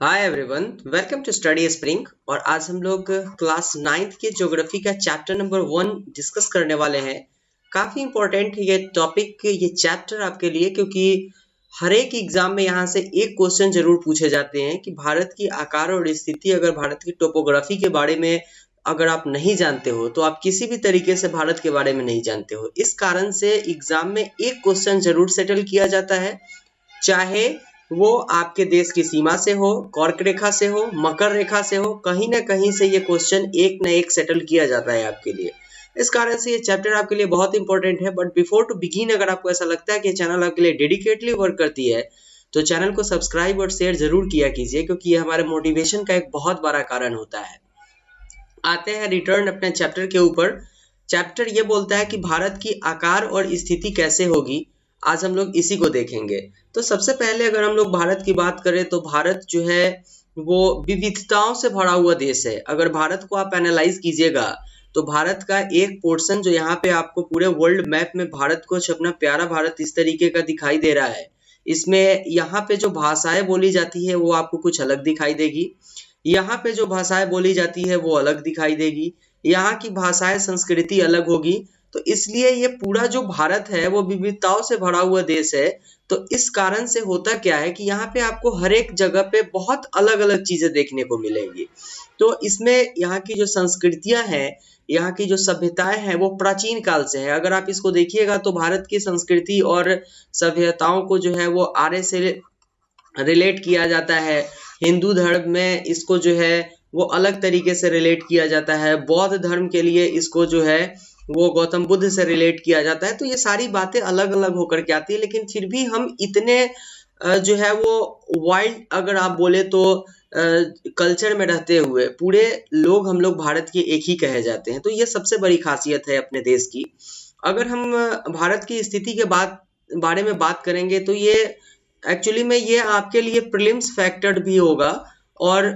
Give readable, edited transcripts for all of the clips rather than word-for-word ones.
Hi everyone, welcome to Study Spring. और आज हम लोग क्लास नाइन्थ के ज्योग्राफी का चैप्टर नंबर 1 डिस्कस करने वाले हैं। काफ़ी इम्पोर्टेंट है ये टॉपिक, ये चैप्टर आपके लिए, क्योंकि हर एक एग्जाम में यहाँ से एक क्वेश्चन जरूर पूछे जाते हैं कि भारत की आकार और स्थिति, अगर भारत की टोपोग्राफी के बारे में अगर आप नहीं जानते हो तो आप किसी भी तरीके से भारत के बारे में नहीं जानते हो। इस कारण से एग्जाम में एक क्वेश्चन जरूर सेटल किया जाता है, चाहे वो आपके देश की सीमा से हो, कर्क रेखा से हो, मकर रेखा से हो, कहीं ना कहीं से ये क्वेश्चन एक न एक सेटल किया जाता है आपके लिए। इस कारण से ये चैप्टर आपके लिए बहुत इंपॉर्टेंट है। बट बिफोर टू बिगिन, अगर आपको ऐसा लगता है कि चैनल आपके लिए डेडिकेटली वर्क करती है तो चैनल को सब्सक्राइब और शेयर जरूर किया कीजिए, क्योंकि ये हमारे मोटिवेशन का एक बहुत बड़ा कारण होता है। आते हैं रिटर्न अपने चैप्टर के ऊपर। चैप्टर ये बोलता है कि भारत की आकार और स्थिति कैसे होगी। आज हम लोग इसी को देखेंगे। तो सबसे पहले अगर हम लोग भारत की बात करें तो भारत जो है वो विविधताओं से भरा हुआ देश है। अगर भारत को आप एनालाइज कीजिएगा तो भारत का एक पोर्शन जो यहाँ पे आपको पूरे वर्ल्ड मैप में भारत को अपना प्यारा भारत इस तरीके का दिखाई दे रहा है। इसमें यहाँ पे जो भाषाएं बोली जाती है वो आपको कुछ अलग दिखाई देगी। यहाँ पे जो भाषाएं बोली जाती है वो अलग दिखाई देगी। यहाँ की भाषाएं, संस्कृति अलग होगी। तो इसलिए ये पूरा जो भारत है वो विविधताओं से भरा हुआ देश है। तो इस कारण से होता क्या है कि यहाँ पे आपको हर एक जगह पे बहुत अलग अलग चीजें देखने को मिलेंगी। तो इसमें यहाँ की जो संस्कृतियां हैं, यहाँ की जो सभ्यताएं हैं वो प्राचीन काल से है। अगर आप इसको देखिएगा तो भारत की संस्कृति और सभ्यताओं को जो है वो आर्य से रिलेट किया जाता है। हिंदू धर्म में इसको जो है वो अलग तरीके से रिलेट किया जाता है। बौद्ध धर्म के लिए इसको जो है वो गौतम बुद्ध से रिलेट किया जाता है। तो ये सारी बातें अलग अलग होकर के आती है, लेकिन फिर भी हम इतने जो है वो वाइल्ड, अगर आप बोले तो कल्चर में रहते हुए पूरे लोग, हम लोग भारत के एक ही कहे जाते हैं। तो ये सबसे बड़ी खासियत है अपने देश की। अगर हम भारत की स्थिति के बारे में बात करेंगे तो ये एक्चुअली में ये आपके लिए प्रीलिम्स फैक्टर भी होगा और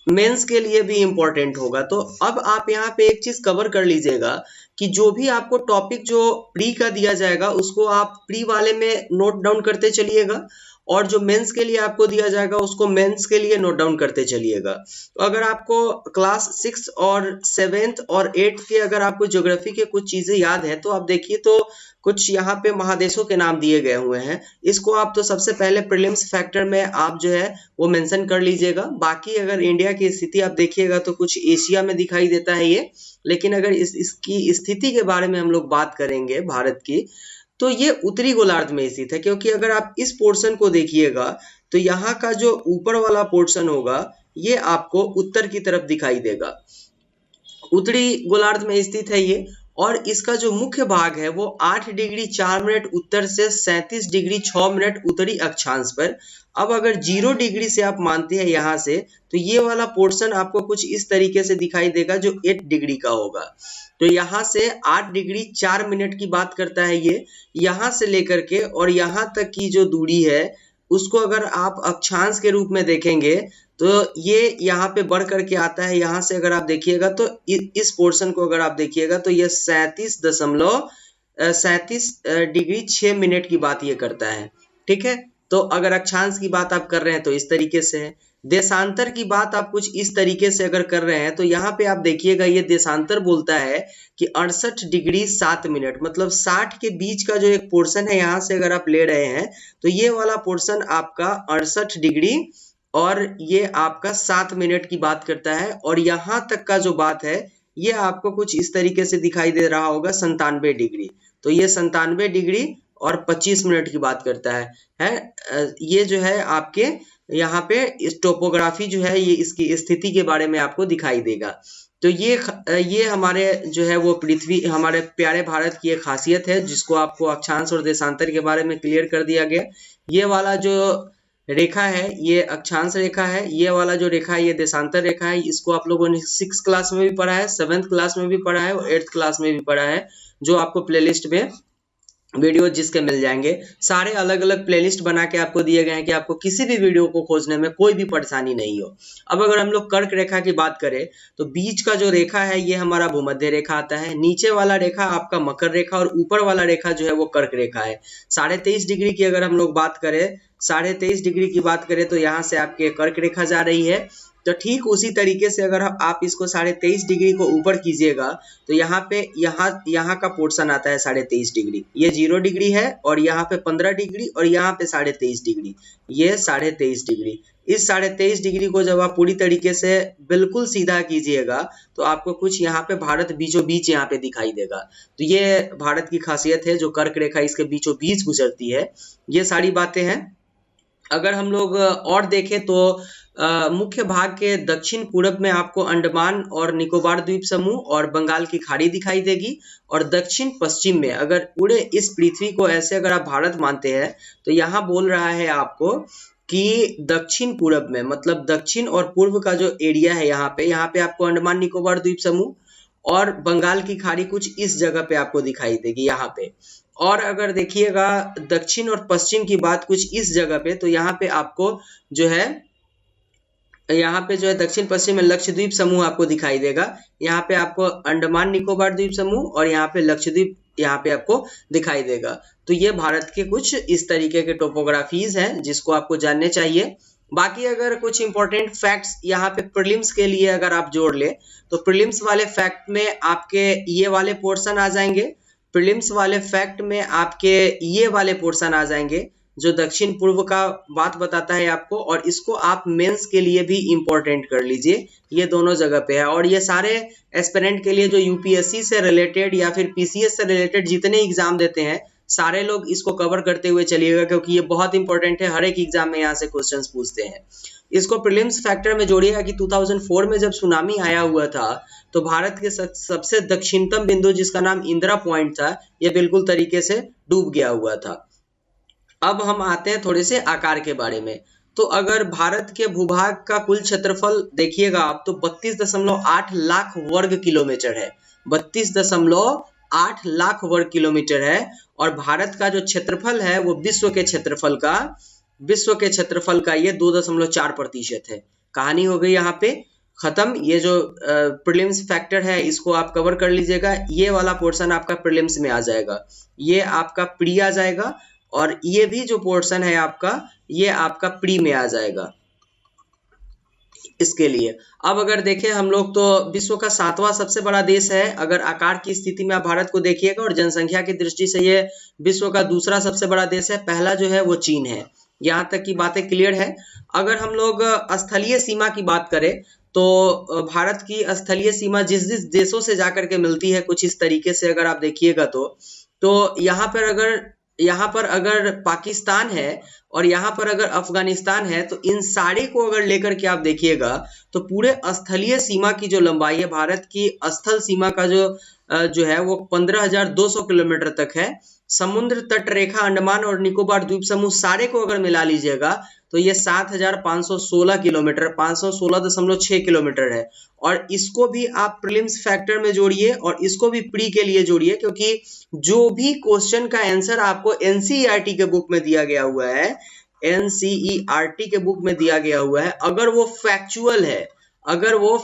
मेंस के लिए भी इम्पोर्टेंट होगा। तो अब आप यहाँ पे एक चीज कवर कर लीजिएगा कि जो भी आपको टॉपिक जो प्री का दिया जाएगा उसको आप प्री वाले में नोट डाउन करते चलिएगा, और जो मेंस के लिए आपको दिया जाएगा उसको मेंस के लिए नोट डाउन करते चलिएगा। तो अगर आपको क्लास 6 और 7th और 8th के अगर आपको ज्योग्राफी के कुछ चीजें याद है तो आप देखिए, तो कुछ यहाँ पे महादेशों के नाम दिए गए हुए हैं। इसको आप तो सबसे पहले प्रीलिम्स फैक्टर में आप जो है वो मेंशन कर लीजिएगा। बाकी अगर इंडिया की स्थिति आप देखिएगा तो कुछ एशिया में दिखाई देता है ये, लेकिन अगर इसकी स्थिति के बारे में हम लोग बात करेंगे भारत की, तो ये उत्तरी गोलार्ध में स्थित है। क्योंकि अगर आप इस पोर्शन को देखिएगा तो यहाँ का जो ऊपर वाला पोर्शन होगा ये आपको उत्तर की तरफ दिखाई देगा। उत्तरी गोलार्ध में स्थित है ये, और इसका जो मुख्य भाग है वो 8 डिग्री 4 मिनट उत्तर से 37 डिग्री 6 मिनट उत्तरी अक्षांश पर। अब अगर 0 डिग्री से आप मानते हैं यहाँ से, तो ये वाला पोर्शन आपको कुछ इस तरीके से दिखाई देगा जो 8 डिग्री का होगा। तो यहाँ से 8 डिग्री 4 मिनट की बात करता है ये, यहाँ से लेकर के और यहाँ तक की जो दूरी है उसको अगर आप अक्षांश के रूप में देखेंगे तो ये यहाँ पे बढ़ करके आता है। यहाँ से अगर आप देखिएगा तो इस पोर्शन को अगर आप देखिएगा तो ये 37 डिग्री 6 मिनट की बात ये करता है। ठीक है, तो अगर अक्षांश की बात आप कर रहे हैं तो इस तरीके से है। देशांतर की बात आप कुछ इस तरीके से अगर कर रहे हैं तो यहाँ पे आप देखिएगा ये देशांतर बोलता है कि 68 डिग्री 7 मिनट, मतलब 60 के बीच का जो एक पोर्शन है यहाँ से अगर आप ले रहे हैं तो ये वाला पोर्शन आपका 68 डिग्री और ये आपका 7 मिनट की बात करता है। और यहाँ तक का जो बात है ये आपको कुछ इस तरीके से दिखाई दे रहा होगा 97 डिग्री। तो ये 97 डिग्री और 25 मिनट की बात करता है। ये जो है आपके यहाँ पे इस टोपोग्राफी जो है ये इसकी स्थिति के बारे में आपको दिखाई देगा। तो ये हमारे जो है वो पृथ्वी, हमारे प्यारे भारत की एक खासियत है जिसको आपको अक्षांश और देशांतर के बारे में क्लियर कर दिया गया। ये वाला जो रेखा है ये अक्षांश रेखा है, ये वाला जो रेखा है ये देशांतर रेखा है। इसको आप लोगों ने 6 क्लास में भी पढ़ा है, 7th क्लास में भी पढ़ा है और 8th क्लास में भी पढ़ा है, जो आपको प्लेलिस्ट में वीडियो जिसके मिल जाएंगे। सारे अलग अलग प्लेलिस्ट बना के आपको दिए गए हैं कि आपको किसी भी वीडियो को खोजने में कोई भी परेशानी नहीं हो। अब अगर हम लोग कर्क रेखा की बात करें तो बीच का जो रेखा है ये हमारा भूमध्य रेखा आता है, नीचे वाला रेखा आपका मकर रेखा और ऊपर वाला रेखा जो है वो कर्क रेखा है। 23.5 डिग्री की अगर हम लोग बात करें, 23.5 डिग्री की बात करें तो यहाँ से आपके कर्क रेखा जा रही है। तो ठीक उसी तरीके से अगर आप इसको 23.5 डिग्री को ऊपर कीजिएगा तो यहाँ पे यहाँ का पोर्शन आता है 23.5 डिग्री, ये 0 डिग्री है, और यहाँ पे 15 डिग्री, और यहाँ पे 23.5 डिग्री, ये 23.5 डिग्री। इस 23.5 डिग्री को जब आप पूरी तरीके से बिल्कुल सीधा कीजिएगा तो आपको कुछ यहाँ पे भारत बीचों बीच यहाँ पे दिखाई देगा। तो ये भारत की खासियत है, जो कर्क रेखा इसके बीचों बीच गुजरती है। ये सारी बातें हैं। अगर हम लोग और देखें तो मुख्य भाग के दक्षिण पूर्व में आपको अंडमान और निकोबार द्वीप समूह और बंगाल की खाड़ी दिखाई देगी, और दक्षिण पश्चिम में अगर पूरे इस पृथ्वी को ऐसे अगर आप भारत मानते हैं तो यहाँ बोल रहा है आपको कि दक्षिण पूर्व में, मतलब दक्षिण और पूर्व का जो एरिया है यहाँ पे आपको अंडमान निकोबार द्वीप समूह और बंगाल की खाड़ी कुछ इस जगह पे आपको दिखाई देगी यहाँ पे। और अगर देखिएगा दक्षिण और पश्चिम की बात कुछ इस जगह पे, तो यहाँ पे आपको जो है दक्षिण पश्चिम में लक्षद्वीप समूह आपको दिखाई देगा। यहाँ पे आपको अंडमान निकोबार द्वीप समूह और यहाँ पे लक्षद्वीप यहाँ पे आपको दिखाई देगा। तो ये भारत के कुछ इस तरीके के टोपोग्राफीज हैं जिसको आपको जानने चाहिए। बाकी अगर कुछ इंपॉर्टेंट फैक्ट्स यहाँ पे प्रीलिम्स के लिए अगर आप जोड़ ले तो प्रीलिम्स वाले फैक्ट में आपके ये वाले पोर्शन आ जाएंगे। प्रीलिम्स वाले फैक्ट में आपके ये वाले पोर्शन आ जाएंगे जो दक्षिण पूर्व का बात बताता है आपको, और इसको आप मेंस के लिए भी इम्पोर्टेंट कर लीजिए, ये दोनों जगह पे है। और ये सारे एस्पिरेंट के लिए जो यूपीएससी से रिलेटेड या फिर पीसीएस से रिलेटेड जितने एग्जाम देते हैं सारे लोग इसको कवर करते हुए चलिएगा, क्योंकि ये बहुत इंपॉर्टेंट है। हर एक एग्जाम में यहाँ से क्वेश्चंस पूछते हैं। इसको प्रीलिम्स फैक्टर में जोड़िएगा कि 2004 में जब सुनामी आया हुआ था तो भारत के सबसे दक्षिणतम बिंदु जिसका नाम इंदिरा पॉइंट था, ये बिल्कुल तरीके से डूब गया हुआ था। अब हम आते हैं थोड़े से आकार के बारे में। तो अगर भारत के भूभाग का कुल क्षेत्रफल देखिएगा आप तो 32.8 लाख वर्ग किलोमीटर है, 32.8 लाख वर्ग किलोमीटर है। और भारत का जो क्षेत्रफल है वो विश्व के क्षेत्रफल का ये 2.4% है। कहानी हो गई यहाँ पे खत्म। ये जो प्रीलिम्स फैक्टर है इसको आप कवर कर लीजिएगा। ये वाला पोर्शन आपका प्रीलिम्स में आ जाएगा, ये आपका प्री आ जाएगा, और ये भी जो पोर्शन है आपका ये आपका प्री में आ जाएगा इसके लिए। अब अगर देखें हम लोग तो विश्व का 7वां सबसे बड़ा देश है अगर आकार की स्थिति में आप भारत को देखिएगा, और जनसंख्या की दृष्टि से ये विश्व का दूसरा सबसे बड़ा देश है। पहला जो है वो चीन है। यहाँ तक की बातें क्लियर है। अगर हम लोग स्थलीय सीमा की बात करें तो भारत की स्थलीय सीमा जिस जिस देशों से जाकर के मिलती है कुछ इस तरीके से अगर आप देखिएगा तो यहाँ पर अगर पाकिस्तान है और यहाँ पर अगर अफगानिस्तान है, तो इन सारे को अगर लेकर के आप देखिएगा तो पूरे स्थलीय सीमा की जो लंबाई है, भारत की स्थल सीमा का जो है वो 15,200 किलोमीटर तक है। समुद्र तट रेखा अंडमान और निकोबार द्वीप समूह सारे को अगर मिला लीजिएगा तो ये 7,516 किलोमीटर 516.6 किलोमीटर है। और इसको भी आप प्रीलिम्स फैक्टर में जोड़िए और इसको भी प्री के लिए जोड़िए, क्योंकि जो भी क्वेश्चन का आंसर आपको एनसीईआरटी के बुक में दिया गया हुआ है, एनसीईआरटी के बुक में दिया गया हुआ है, अगर वो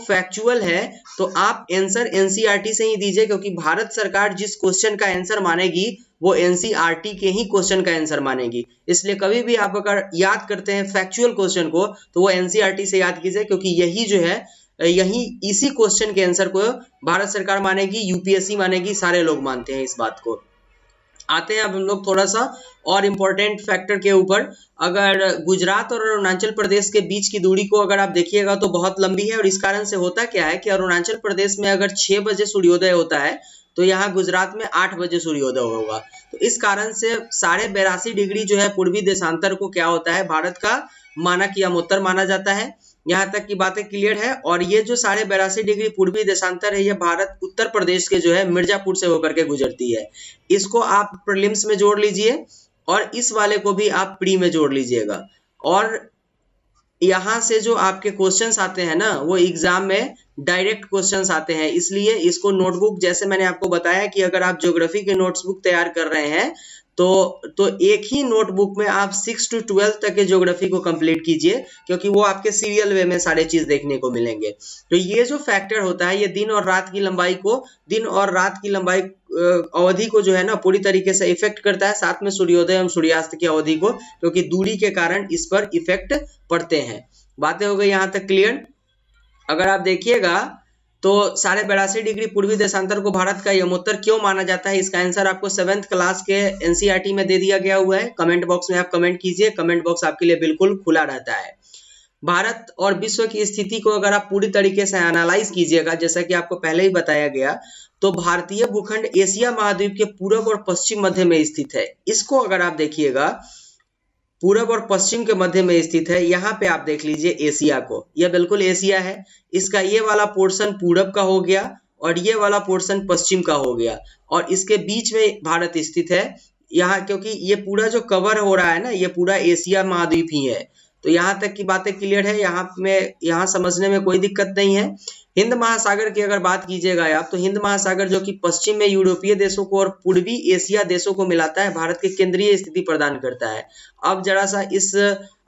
फैक्चुअल है तो आप आंसर एनसीईआरटी से ही दीजिए, क्योंकि भारत सरकार जिस क्वेश्चन का आंसर मानेगी वो एनसीईआरटी के ही क्वेश्चन का आंसर मानेगी। इसलिए कभी भी आप अगर याद करते हैं फैक्चुअल क्वेश्चन को तो वो एनसीईआरटी से याद कीजिए, क्योंकि यही इसी क्वेश्चन के आंसर को भारत सरकार मानेगी, यूपीएससी मानेगी, सारे लोग मानते हैं इस बात को। आते हैं अब हम लोग थोड़ा सा और इम्पोर्टेंट फैक्टर के ऊपर। अगर गुजरात और अरुणाचल प्रदेश के बीच की दूरी को अगर आप देखिएगा तो बहुत लंबी है, और इस कारण से होता क्या है कि अरुणाचल प्रदेश में अगर 6 बजे सूर्योदय होता है तो यहाँ गुजरात में 8 बजे सूर्योदय होगा। तो इस कारण से 82.5 डिग्री जो है पूर्वी देशांतर को क्या होता है, भारत का मानक यमोत्तर माना जाता है। यहाँ तक की बातें क्लियर है। और ये जो 82.5 डिग्री पूर्वी देशांतर है, ये भारत उत्तर प्रदेश के जो है मिर्जापुर से होकर के गुजरती है। इसको आप प्रीलिम्स में जोड़ लीजिए और इस वाले को भी आप प्री में जोड़ लीजिएगा। और यहाँ से जो आपके क्वेश्चंस आते हैं ना, वो एग्जाम में डायरेक्ट क्वेश्चंस आते हैं, इसलिए इसको नोटबुक, जैसे मैंने आपको बताया कि अगर आप ज्योग्राफी के नोट्सबुक तैयार कर रहे हैं तो एक ही नोटबुक में आप 6 to 12 तक के ज्योग्राफी को कंप्लीट कीजिए, क्योंकि वो आपके सीरियल वे में सारे चीज देखने को मिलेंगे। तो ये जो फैक्टर होता है, ये दिन और रात की लंबाई अवधि को जो है ना पूरी तरीके से इफेक्ट करता है, साथ में सूर्योदय एवं सूर्यास्त की अवधि को, क्योंकि दूरी के कारण इस पर इफेक्ट पड़ते हैं। बातें हो गई यहाँ तक क्लियर। अगर आप देखिएगा तो 82.5 डिग्री पूर्वी देशांतर को भारत का यमोत्तर क्यों माना जाता है, इसका आंसर आपको 7th क्लास के एनसीईआरटी में दे दिया गया हुआ है। कमेंट बॉक्स में आप कमेंट कीजिए, कमेंट बॉक्स आपके लिए बिल्कुल खुला रहता है। भारत और विश्व की स्थिति को अगर आप पूरी तरीके से एनालाइज कीजिएगा, जैसा कि आपको पहले ही बताया गया, तो भारतीय भूखंड एशिया महाद्वीप के पूर्व और पश्चिम मध्य में स्थित है। इसको अगर आप देखिएगा, पूरब और पश्चिम के मध्य में स्थित है। यहाँ पे आप देख लीजिए एशिया को, यह बिल्कुल एशिया है। इसका ये वाला पोर्शन पूरब का हो गया और ये वाला पोर्शन पश्चिम का हो गया, और इसके बीच में भारत स्थित है यहाँ, क्योंकि ये पूरा जो कवर हो रहा है ना, ये पूरा एशिया महाद्वीप ही है। तो यहाँ तक की बातें क्लियर है, यहाँ समझने में कोई दिक्कत नहीं है। हिंद महासागर की अगर बात कीजिएगा आप, तो हिंद महासागर जो कि पश्चिम में यूरोपीय देशों को और पूर्वी एशिया देशों को मिलाता है, भारत के केंद्रीय स्थिति प्रदान करता है। अब जरा सा इस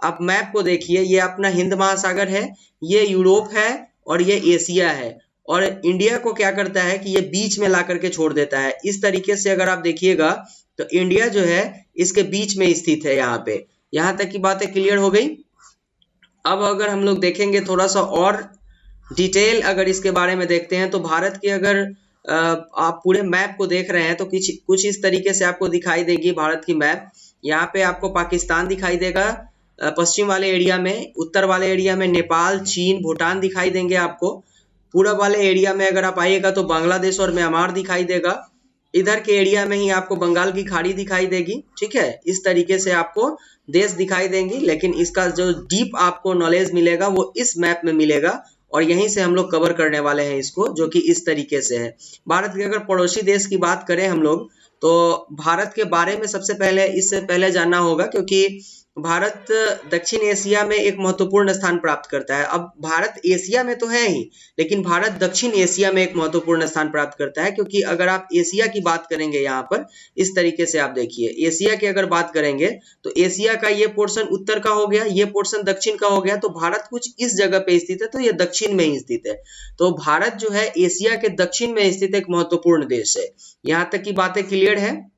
आप मैप को देखिए, ये अपना हिंद महासागर है, ये यूरोप है और ये एशिया है, और इंडिया को क्या करता है कि ये बीच में ला करके छोड़ देता है। इस तरीके से अगर आप देखिएगा तो इंडिया जो है इसके बीच में स्थित है यहाँ पे। यहाँ तक की बातें क्लियर हो गई। अब अगर हम लोग देखेंगे थोड़ा सा और डिटेल अगर इसके बारे में देखते हैं, तो भारत के अगर आप पूरे मैप को देख रहे हैं तो कुछ इस तरीके से आपको दिखाई देगी भारत की मैप। यहाँ पे आपको पाकिस्तान दिखाई देगा पश्चिम वाले एरिया में, उत्तर वाले एरिया में नेपाल, चीन, भूटान दिखाई देंगे आपको। पूरब वाले एरिया में अगर आप आइएगा तो बांग्लादेश और म्यांमार दिखाई देगा। इधर के एरिया में ही आपको बंगाल की खाड़ी दिखाई देगी। ठीक है, इस तरीके से आपको देश दिखाई देंगी, लेकिन इसका जो डीप आपको नॉलेज मिलेगा वो इस मैप में मिलेगा, और यहीं से हम लोग कवर करने वाले हैं इसको, जो कि इस तरीके से है। भारत के अगर पड़ोसी देश की बात करें हम लोग, तो भारत के बारे में सबसे पहले इससे पहले जानना होगा, क्योंकि भारत दक्षिण एशिया में एक महत्वपूर्ण स्थान प्राप्त करता है। अब भारत एशिया में तो है ही, लेकिन भारत दक्षिण एशिया में एक महत्वपूर्ण स्थान प्राप्त करता है, क्योंकि अगर आप एशिया की बात करेंगे यहाँ पर इस तरीके से आप देखिए, एशिया की अगर बात करेंगे तो एशिया का ये पोर्शन उत्तर का हो गया, ये पोर्शन दक्षिण का हो गया, तो भारत कुछ इस जगह पे स्थित है, तो ये दक्षिण में ही स्थित है। तो भारत जो है एशिया के दक्षिण में स्थित एक महत्वपूर्ण देश है। यहाँ तक की बातें क्लियर है।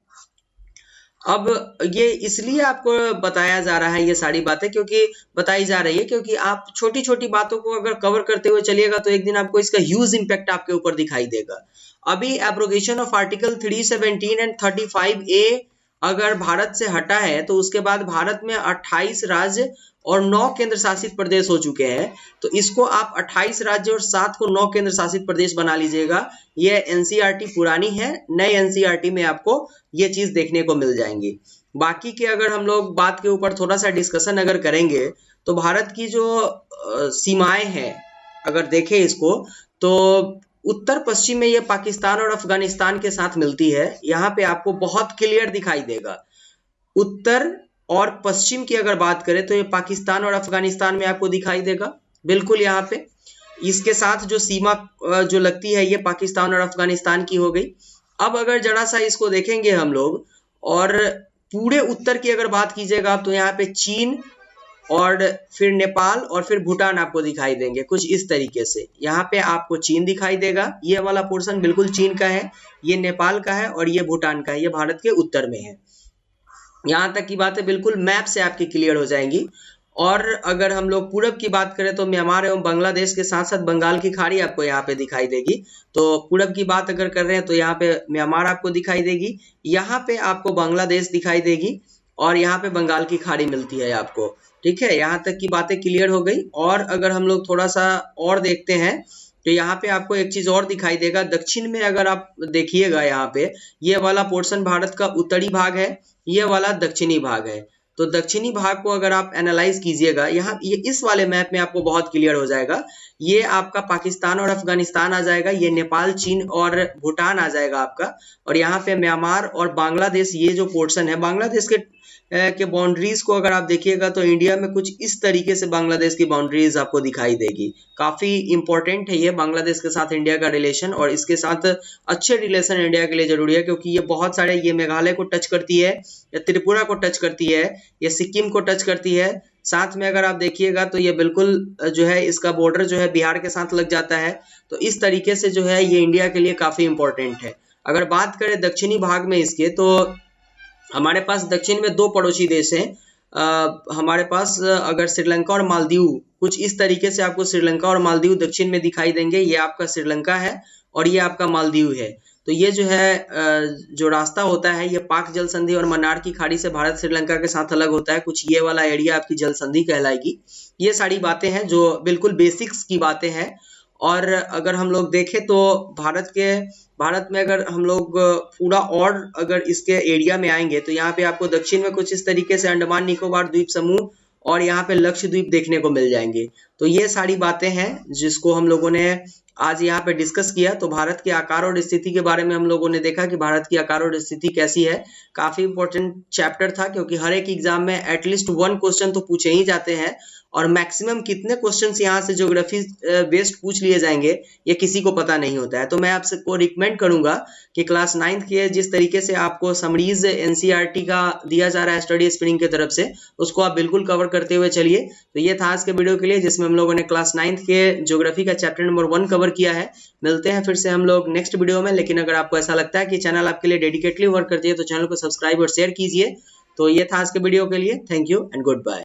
अब ये इसलिए आपको बताया जा रहा है, ये सारी बातें क्योंकि बताई जा रही है, क्योंकि आप छोटी छोटी बातों को अगर कवर करते हुए चलिएगा तो एक दिन आपको इसका ह्यूज इंपैक्ट आपके ऊपर दिखाई देगा। अभी abrogation of article 317 and 35A अगर भारत से हटा है, तो उसके बाद भारत में 28 राज्य और 9 केंद्र शासित प्रदेश हो चुके हैं। तो इसको आप 28 राज्य और 7 को 9 केंद्र शासित प्रदेश बना लीजिएगा। ये एनसीईआरटी पुरानी है, नए एनसीईआरटी में आपको ये चीज देखने को मिल जाएंगी। बाकी के अगर हम लोग बात के ऊपर थोड़ा सा डिस्कशन अगर करेंगे, तो भारत की जो सीमाएं हैं अगर देखें इसको, तो उत्तर पश्चिम में ये पाकिस्तान और अफगानिस्तान के साथ मिलती है। यहाँ पे आपको बहुत क्लियर दिखाई देगा। उत्तर और पश्चिम की अगर बात करें तो ये पाकिस्तान और अफगानिस्तान में आपको दिखाई देगा बिल्कुल। यहाँ पे इसके साथ जो सीमा जो लगती है ये पाकिस्तान और अफगानिस्तान की हो गई। अब अगर जरा सा इसको देखेंगे हम लोग, और पूरे उत्तर की अगर बात कीजिएगा तो यहाँ पे चीन और फिर नेपाल और फिर भूटान आपको दिखाई देंगे कुछ इस तरीके से। यहाँ पे आपको चीन दिखाई देगा, ये वाला पोर्शन बिल्कुल चीन का है, ये नेपाल का है और ये भूटान का है, ये भारत के उत्तर में है। यहाँ तक की बातें बिल्कुल मैप से आपकी क्लियर हो जाएंगी। और अगर हम लोग पूरब की बात करें तो म्यांमार एवं बांग्लादेश के साथ साथ बंगाल की खाड़ी आपको यहाँ पे दिखाई देगी। तो पूरब की बात अगर कर रहे हैं तो यहाँ पे म्यांमार आपको दिखाई देगी, यहाँ पे आपको बांग्लादेश दिखाई देगी और यहाँ पे बंगाल की खाड़ी मिलती है आपको। ठीक है, यहाँ तक की बातें क्लियर हो गई। और अगर हम लोग थोड़ा सा और देखते हैं तो यहाँ पे आपको एक चीज और दिखाई देगा। दक्षिण में अगर आप देखिएगा, यहाँ पे ये वाला पोर्शन भारत का उत्तरी भाग है, ये वाला दक्षिणी भाग है। तो दक्षिणी भाग को अगर आप एनालाइज कीजिएगा, यहाँ ये इस वाले मैप में आपको बहुत क्लियर हो जाएगा। ये आपका पाकिस्तान और अफगानिस्तान आ जाएगा, ये नेपाल, चीन और भूटान आ जाएगा आपका, और यहाँ पे म्यांमार और बांग्लादेश, ये जो पोर्शन है बांग्लादेश के के बाउंड्रीज को अगर आप देखिएगा तो इंडिया में कुछ इस तरीके से बांग्लादेश की बाउंड्रीज आपको दिखाई देगी। काफी इंपॉर्टेंट है ये बांग्लादेश के साथ इंडिया का रिलेशन, और इसके साथ अच्छे रिलेशन इंडिया के लिए जरूरी है, क्योंकि ये बहुत सारे, ये मेघालय को टच करती है, या त्रिपुरा को टच करती है, ये सिक्किम को टच करती है। साथ में अगर आप देखिएगा तो ये बिल्कुल जो है इसका बॉर्डर जो है बिहार के साथ लग जाता है। तो इस तरीके से जो है ये इंडिया के लिए काफी इंपॉर्टेंट है। अगर बात करें दक्षिणी भाग में इसके, तो हमारे पास दक्षिण में दो पड़ोसी देश हैं। हमारे पास अगर श्रीलंका और मालदीव, कुछ इस तरीके से आपको श्रीलंका और मालदीव दक्षिण में दिखाई देंगे। ये आपका श्रीलंका है और ये आपका मालदीव है। तो ये जो है जो रास्ता होता है ये पाक जल संधि और मन्नार की खाड़ी से भारत श्रीलंका के साथ अलग होता है। कुछ ये वाला एरिया आपकी जल संधि कहलाएगी। ये सारी बातें हैं जो बिल्कुल बेसिक्स की बातें हैं। और अगर हम लोग देखें तो भारत में अगर हम लोग पूरा और अगर इसके एरिया में आएंगे तो यहाँ पे आपको दक्षिण में कुछ इस तरीके से अंडमान निकोबार द्वीप समूह और यहाँ पे लक्षद्वीप देखने को मिल जाएंगे। तो ये सारी बातें हैं जिसको हम लोगों ने आज यहाँ पे डिस्कस किया। तो भारत के आकार और स्थिति के बारे में हम लोगों ने देखा कि भारत की आकार और स्थिति कैसी है। काफी इंपॉर्टेंट चैप्टर था, क्योंकि हर एक एग्जाम में एटलीस्ट 1 क्वेश्चन तो पूछे ही जाते हैं, और मैक्सिमम कितने क्वेश्चंस यहाँ से ज्योग्राफी बेस्ड पूछ लिए जाएंगे ये किसी को पता नहीं होता है। तो मैं आपसे को रिकमेंड करूंगा कि क्लास 9th के जिस तरीके से आपको समरीज एनसीईआरटी का दिया जा रहा है स्टडी स्प्रिंग की तरफ से, उसको आप बिल्कुल कवर करते हुए चलिए। तो ये था आज के वीडियो के लिए, जिसमें हम लोगों ने क्लास 9th के ज्योग्राफी का चैप्टर नंबर 1 कवर किया है। मिलते हैं फिर से हम लोग नेक्स्ट वीडियो में। लेकिन अगर आपको ऐसा लगता है कि चैनल आपके लिए डेडिकेटली वर्क करती है तो चैनल को सब्सक्राइब और शेयर कीजिए। तो ये था आज के वीडियो के लिए। Thank you and good bye.